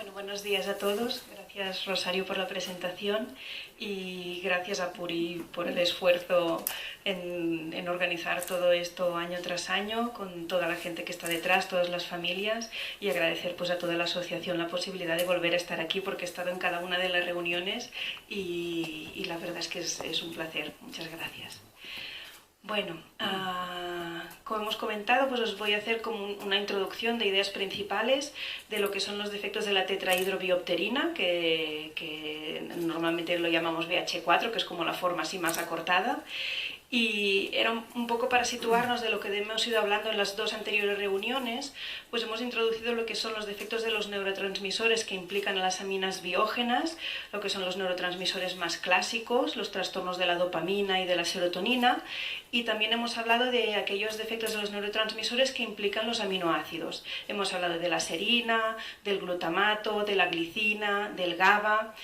Bueno, buenos días a todos. Gracias, Rosario, por la presentación y gracias a Puri por el esfuerzo en organizar todo esto año tras año con toda la gente que está detrás, todas las familias, y agradecer pues a toda la asociación la posibilidad de volver a estar aquí porque he estado en cada una de las reuniones y la verdad es que es un placer. Muchas gracias. Bueno, como hemos comentado, pues os voy a hacer como una introducción de ideas principales de lo que son los defectos de la tetrahidrobiopterina, que normalmente lo llamamos BH4, que es como la forma así más acortada. Y era un poco para situarnos de lo que hemos ido hablando en las dos anteriores reuniones, pues hemos introducido lo que son los defectos de los neurotransmisores que implican a las aminas biógenas, lo que son los neurotransmisores más clásicos, los trastornos de la dopamina y de la serotonina, y también hemos hablado de aquellos defectos de los neurotransmisores que implican los aminoácidos. Hemos hablado de la serina, del glutamato, de la glicina, del GABA.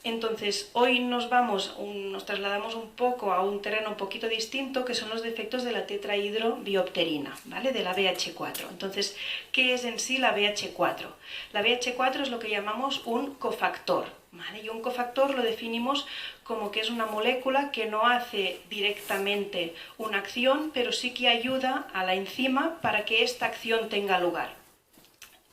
Entonces, hoy nos trasladamos un poco a un terreno un poquito distinto, que son los defectos de la tetrahidrobiopterina, ¿vale? De la BH4. Entonces, ¿qué es en sí la BH4? La BH4 es lo que llamamos un cofactor, ¿vale? Y un cofactor lo definimos como que es una molécula que no hace directamente una acción, pero sí que ayuda a la enzima para que esta acción tenga lugar.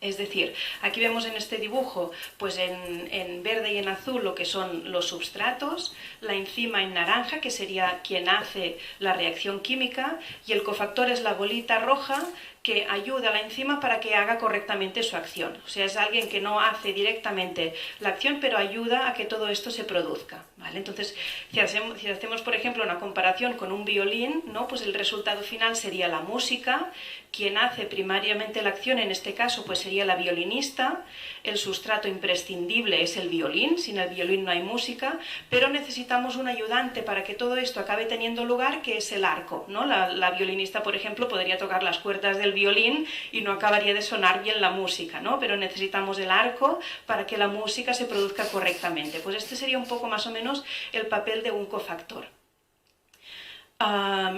Es decir, aquí vemos en este dibujo, pues en verde y en azul lo que son los substratos, la enzima en naranja, que sería quien hace la reacción química, y el cofactor es la bolita roja que ayuda a la enzima para que haga correctamente su acción. O sea, es alguien que no hace directamente la acción, pero ayuda a que todo esto se produzca, ¿vale? Entonces, si hacemos, por ejemplo, una comparación con un violín, ¿no? Pues el resultado final sería la música. Quien hace primariamente la acción, en este caso, pues sería la violinista. El sustrato imprescindible es el violín, sin el violín no hay música, pero necesitamos un ayudante para que todo esto acabe teniendo lugar, que es el arco, ¿no? La violinista, por ejemplo, podría tocar las cuerdas del violín y no acabaría de sonar bien la música, ¿no? Pero necesitamos el arco para que la música se produzca correctamente. Pues este sería un poco más o menos el papel de un cofactor.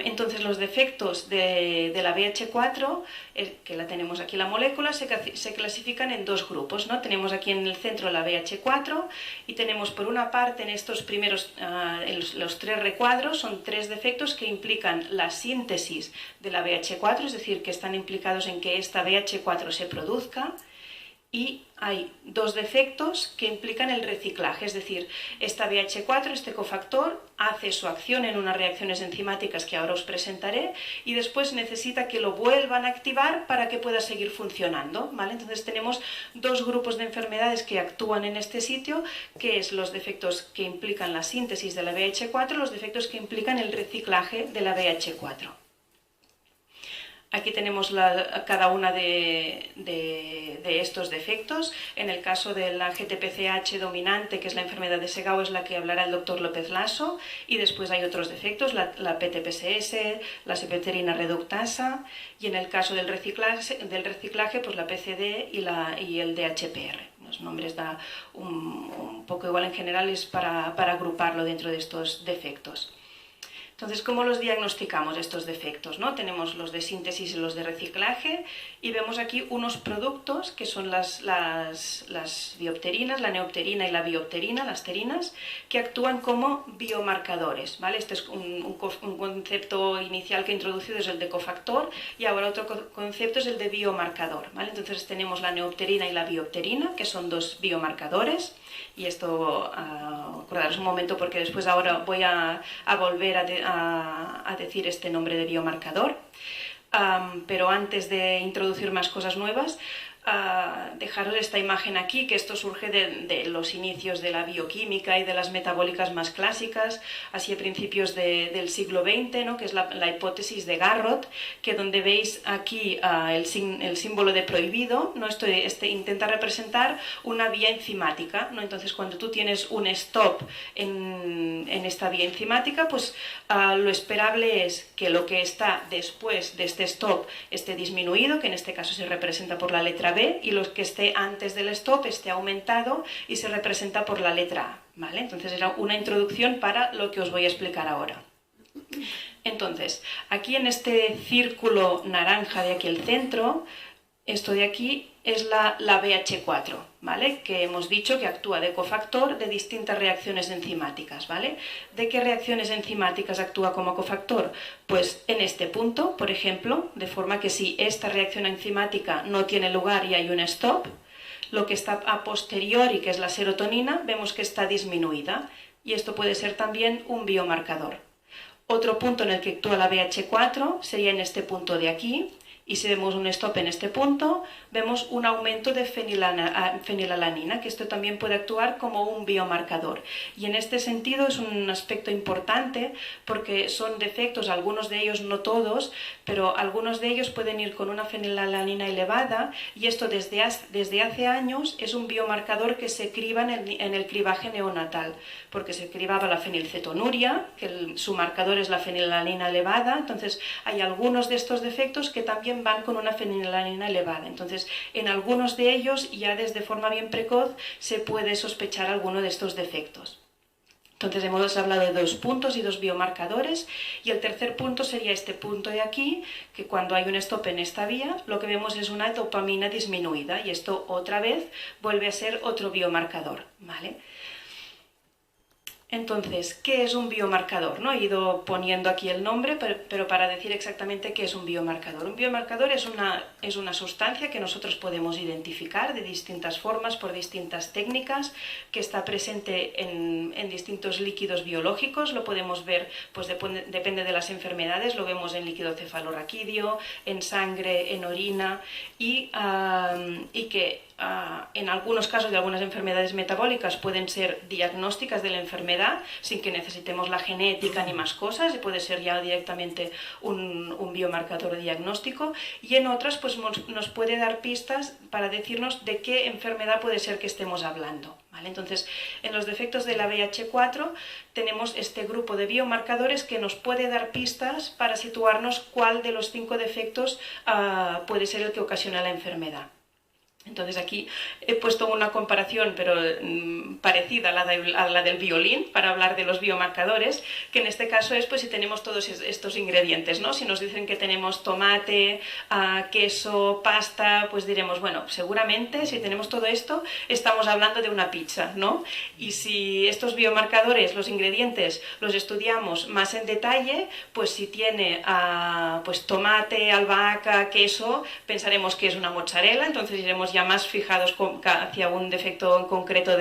Entonces los defectos de la BH4, que la tenemos aquí la molécula, se clasifican en dos grupos, ¿no? Tenemos aquí en el centro la BH4 y tenemos por una parte en estos primeros, los tres recuadros, son tres defectos que implican la síntesis de la BH4, es decir, que están implicados en que esta BH4 se produzca. Y hay dos defectos que implican el reciclaje, es decir, esta BH4, este cofactor, hace su acción en unas reacciones enzimáticas que ahora os presentaré y después necesita que lo vuelvan a activar para que pueda seguir funcionando, ¿vale? Entonces tenemos dos grupos de enfermedades que actúan en este sitio, que es los defectos que implican la síntesis de la BH4, los defectos que implican el reciclaje de la BH4. Aquí tenemos cada una de estos defectos. En el caso de la GTPCH dominante, que es la enfermedad de Segao, es la que hablará el doctor López Lasso, y después hay otros defectos, la PTPSS, la septerina reductasa, y en el caso del reciclaje pues la PCD y el DHPR. Los nombres da un poco igual, en general es para agruparlo dentro de estos defectos. Entonces, ¿cómo los diagnosticamos estos defectos, ¿no? Tenemos los de síntesis y los de reciclaje y vemos aquí unos productos que son las biopterinas, la neopterina y la biopterina, las terinas, que actúan como biomarcadores, ¿vale? Este es un concepto inicial que he introducido, es el de cofactor, y ahora otro concepto es el de biomarcador, ¿vale? Entonces tenemos la neopterina y la biopterina, que son dos biomarcadores, y esto, acordaros un momento porque después ahora voy a volver a decir este nombre de biomarcador, pero antes de introducir más cosas nuevas, dejaros esta imagen aquí, que esto surge de los inicios de la bioquímica y de las metabólicas más clásicas, así a principios del siglo XX, ¿no? Que es la hipótesis de Garrod, que donde veis aquí el símbolo de prohibido, ¿no? Este intenta representar una vía enzimática, ¿no? Entonces cuando tú tienes un stop en esta vía enzimática, pues lo esperable es que lo que está después de este stop esté disminuido, que en este caso se representa por la letra B, y lo que esté antes del stop esté aumentado y se representa por la letra A, ¿vale? Entonces era una introducción para lo que os voy a explicar ahora. Entonces, aquí en este círculo naranja de aquí al centro, Esto de aquí es la BH4, ¿vale? Que hemos dicho que actúa de cofactor de distintas reacciones enzimáticas, ¿vale? ¿De qué reacciones enzimáticas actúa como cofactor? Pues en este punto, por ejemplo, de forma que si esta reacción enzimática no tiene lugar y hay un stop, lo que está a posteriori, que es la serotonina, vemos que está disminuida, y esto puede ser también un biomarcador. Otro punto en el que actúa la BH4 sería en este punto de aquí, y si vemos un stop en este punto, vemos un aumento de fenilalanina, que esto también puede actuar como un biomarcador. Y en este sentido es un aspecto importante porque son defectos, algunos de ellos, no todos, pero algunos de ellos pueden ir con una fenilalanina elevada, y esto desde hace años es un biomarcador que se criba en el cribaje neonatal, porque se cribaba la fenilcetonuria, que su marcador es la fenilalanina elevada. Entonces hay algunos de estos defectos que también van con una fenilalanina elevada. Entonces, en algunos de ellos, ya desde forma bien precoz, se puede sospechar alguno de estos defectos. Entonces, hemos hablado de 2 puntos y 2 biomarcadores, y el tercer punto sería este punto de aquí, que cuando hay un stop en esta vía, lo que vemos es una dopamina disminuida, y esto otra vez vuelve a ser otro biomarcador, ¿vale? Entonces, ¿qué es un biomarcador? ¿No? He ido poniendo aquí el nombre, pero para decir exactamente qué es un biomarcador. Un biomarcador es una sustancia que nosotros podemos identificar de distintas formas, por distintas técnicas, que está presente en distintos líquidos biológicos. Lo podemos ver, pues depende de las enfermedades, lo vemos en líquido cefalorraquídeo, en sangre, en orina, y que en algunos casos de algunas enfermedades metabólicas pueden ser diagnósticas de la enfermedad sin que necesitemos la genética ni más cosas, y puede ser ya directamente un biomarcador diagnóstico, y en otras pues nos puede dar pistas para decirnos de qué enfermedad puede ser que estemos hablando, ¿vale? Entonces, en los defectos de la BH4 tenemos este grupo de biomarcadores que nos puede dar pistas para situarnos cuál de los 5 defectos puede ser el que ocasiona la enfermedad. Entonces aquí he puesto una comparación, pero parecida a la del violín, para hablar de los biomarcadores, que en este caso es pues si tenemos todos estos ingredientes, ¿no? Si nos dicen que tenemos tomate, queso, pasta, pues diremos, bueno, seguramente si tenemos todo esto estamos hablando de una pizza, ¿no? Y si estos biomarcadores, los ingredientes, los estudiamos más en detalle, pues si tiene pues tomate, albahaca, queso, pensaremos que es una mozzarella, entonces iremos ya más fijados hacia un defecto en concreto,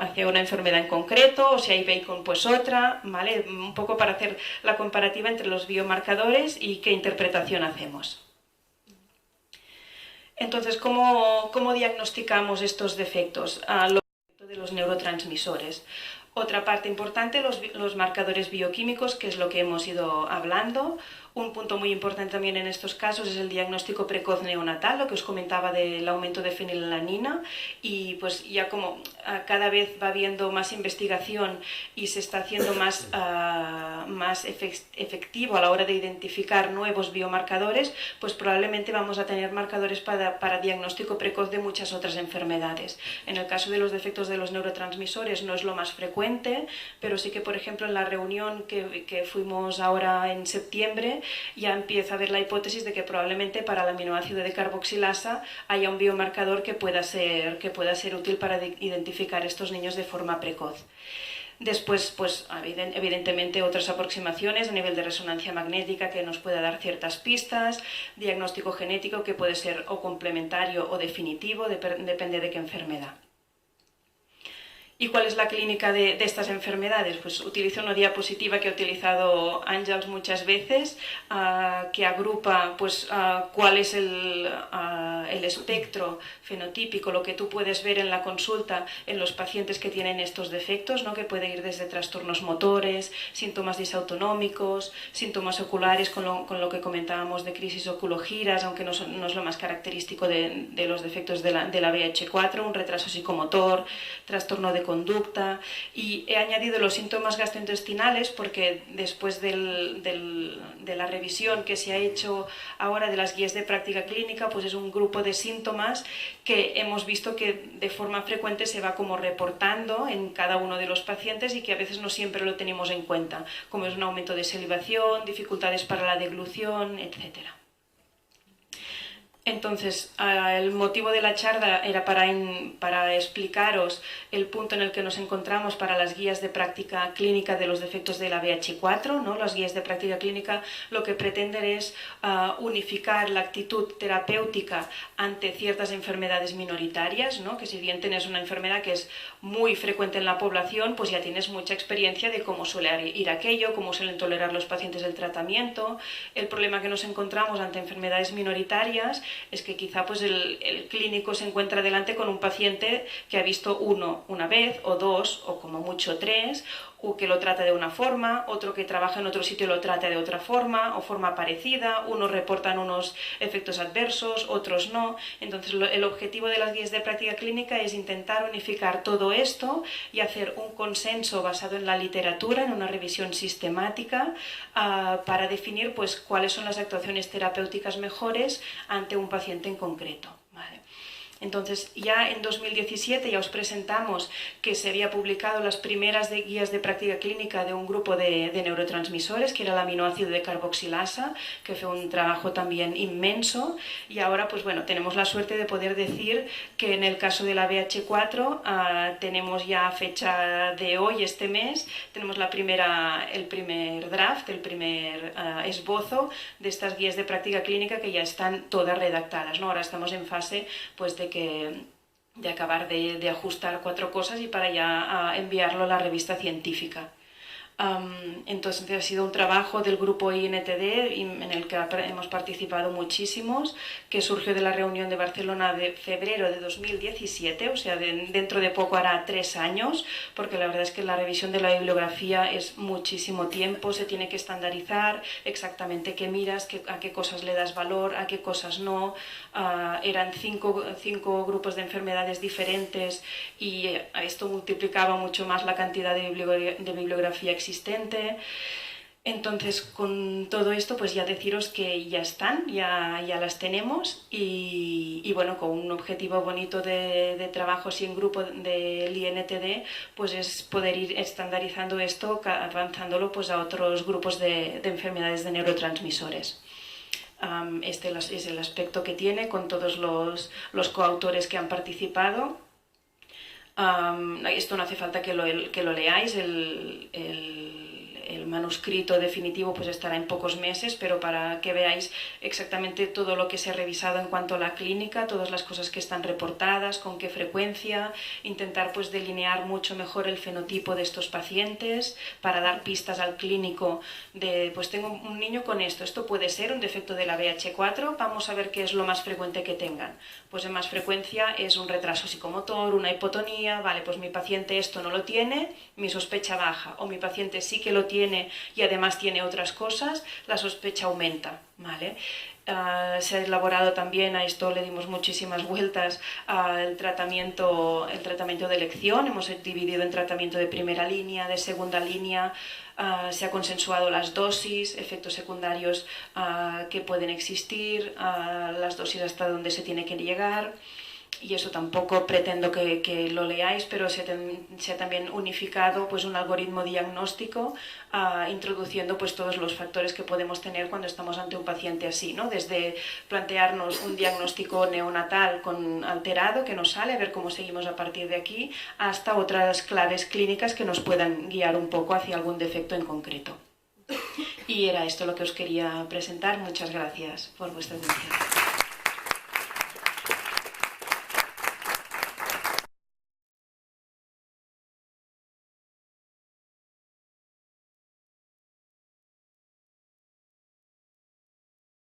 hacia una enfermedad en concreto, o si hay bacon pues otra, ¿vale? Un poco para hacer la comparativa entre los biomarcadores y qué interpretación hacemos. Entonces, ¿cómo diagnosticamos estos defectos? De los neurotransmisores. Otra parte importante, los marcadores bioquímicos, que es lo que hemos ido hablando. Un punto muy importante también en estos casos es el diagnóstico precoz neonatal, lo que os comentaba del aumento de fenilalanina, y pues ya como cada vez va habiendo más investigación y se está haciendo más efectivo a la hora de identificar nuevos biomarcadores, pues probablemente vamos a tener marcadores para diagnóstico precoz de muchas otras enfermedades. En el caso de los defectos de los neurotransmisores no es lo más frecuente, pero sí que, por ejemplo, en la reunión que fuimos ahora en septiembre, ya empieza a haber la hipótesis de que probablemente para el aminoácido de carboxilasa haya un biomarcador que pueda ser útil para identificar estos niños de forma precoz. Después, pues evidentemente otras aproximaciones a nivel de resonancia magnética que nos pueda dar ciertas pistas, diagnóstico genético que puede ser o complementario o definitivo, depende de qué enfermedad. ¿Y cuál es la clínica de estas enfermedades? Pues utilizo una diapositiva que ha utilizado Àngels muchas veces, que agrupa pues, cuál es el espectro fenotípico, lo que tú puedes ver en la consulta en los pacientes que tienen estos defectos, ¿no? Que puede ir desde trastornos motores, síntomas disautonómicos, síntomas oculares, con lo que comentábamos de crisis oculogiras, aunque no es lo más característico de los defectos de la BH4, un retraso psicomotor, trastorno de conducta, y he añadido los síntomas gastrointestinales porque después de la revisión que se ha hecho ahora de las guías de práctica clínica, pues es un grupo de síntomas que hemos visto que de forma frecuente se va como reportando en cada uno de los pacientes y que a veces no siempre lo tenemos en cuenta, como es un aumento de salivación, dificultades para la deglución, etc. Entonces, el motivo de la charla era para explicaros el punto en el que nos encontramos para las guías de práctica clínica de los defectos de la VH4, ¿no? Las guías de práctica clínica lo que pretenden es unificar la actitud terapéutica ante ciertas enfermedades minoritarias, ¿no? Que si bien tienes una enfermedad que es muy frecuente en la población, pues ya tienes mucha experiencia de cómo suele ir aquello, cómo suelen tolerar los pacientes el tratamiento. El problema que nos encontramos ante enfermedades minoritarias es que quizá pues el clínico se encuentra delante con un paciente que ha visto uno una vez o dos o como mucho tres, o que lo trata de una forma, otro que trabaja en otro sitio lo trata de otra forma o forma parecida, unos reportan unos efectos adversos, otros no. Entonces el objetivo de las guías de práctica clínica es intentar unificar todo esto y hacer un consenso basado en la literatura, en una revisión sistemática, para definir pues cuáles son las actuaciones terapéuticas mejores ante un paciente en concreto. ¿Vale? Entonces, ya en 2017 ya os presentamos que se había publicado las primeras guías de práctica clínica de un grupo de neurotransmisores, que era el aminoácido de carboxilasa, que fue un trabajo también inmenso, y ahora pues bueno, tenemos la suerte de poder decir que en el caso de la VH4 tenemos ya fecha de hoy, este mes, tenemos el primer draft, el primer esbozo de estas guías de práctica clínica que ya están todas redactadas, ¿no? Ahora estamos en fase pues de acabar de ajustar 4 cosas y para ya enviarlo a la revista científica. Entonces ha sido un trabajo del grupo INTD en el que hemos participado muchísimos, que surgió de la reunión de Barcelona de febrero de 2017, o sea, dentro de poco hará 3 años, porque la verdad es que la revisión de la bibliografía es muchísimo tiempo, se tiene que estandarizar exactamente qué miras, a qué cosas le das valor, a qué cosas no. Eran 5 grupos de enfermedades diferentes y esto multiplicaba mucho más la cantidad de bibliografía existente. Entonces, con todo esto, pues ya deciros que ya están, ya las tenemos y bueno, con un objetivo bonito de trabajo así en grupo del INTD, pues es poder ir estandarizando esto, avanzándolo pues a otros grupos de enfermedades de neurotransmisores. Este es el aspecto que tiene con todos los coautores que han participado. Esto no hace falta que lo leáis, el manuscrito definitivo pues estará en pocos meses, pero para que veáis exactamente todo lo que se ha revisado en cuanto a la clínica, todas las cosas que están reportadas, con qué frecuencia, intentar pues delinear mucho mejor el fenotipo de estos pacientes para dar pistas al clínico de pues tengo un niño con esto puede ser un defecto de la VH4, vamos a ver qué es lo más frecuente que tengan. Pues en más frecuencia es un retraso psicomotor, una hipotonía, vale, pues mi paciente esto no lo tiene, mi sospecha baja, o mi paciente sí que lo tiene y además tiene otras cosas, la sospecha aumenta, ¿vale? Se ha elaborado también, a esto le dimos muchísimas vueltas, el tratamiento de elección, hemos dividido en tratamiento de primera línea, de segunda línea, se ha consensuado las dosis, efectos secundarios que pueden existir, las dosis hasta donde se tiene que llegar. Y eso tampoco pretendo que lo leáis, pero se ha también unificado pues, un algoritmo diagnóstico introduciendo pues, todos los factores que podemos tener cuando estamos ante un paciente así, ¿no? Desde plantearnos un diagnóstico neonatal alterado que nos sale, a ver cómo seguimos a partir de aquí, hasta otras claves clínicas que nos puedan guiar un poco hacia algún defecto en concreto. Y era esto lo que os quería presentar. Muchas gracias por vuestra atención.